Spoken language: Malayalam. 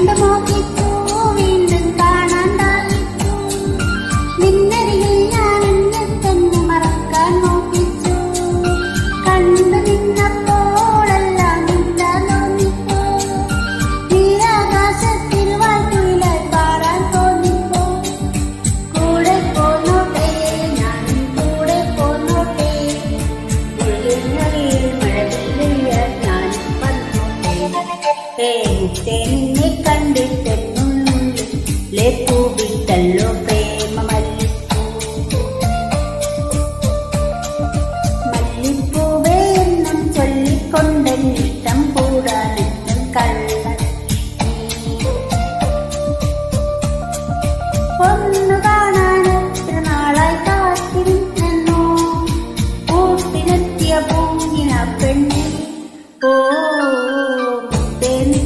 കണ്ടു മോഹിച്ചു വീണ്ടും കാണാൻ ദാഹിച്ചു നിന്നരികിൽ ഞാൻ എന്നെ തന്നെ മറക്കാൻ നോക്കിച്ചു കണ്ടു നിന്നപ്പോഴെല്ലാം നിന്നാ തോന്നിപ്പോ നീരാകാശത്തിൽ വാഴ്ത്തുയിലായി പാടാൻ തോന്നിപ്പോ കൂടെ പോന്നോട്ടെ ഞാൻ കൂടെ പോന്നോട്ടെ തെന്നെ കണ്ടിട്ടെന്നുള്ളിലെ പൂവിട്ടല്ലോ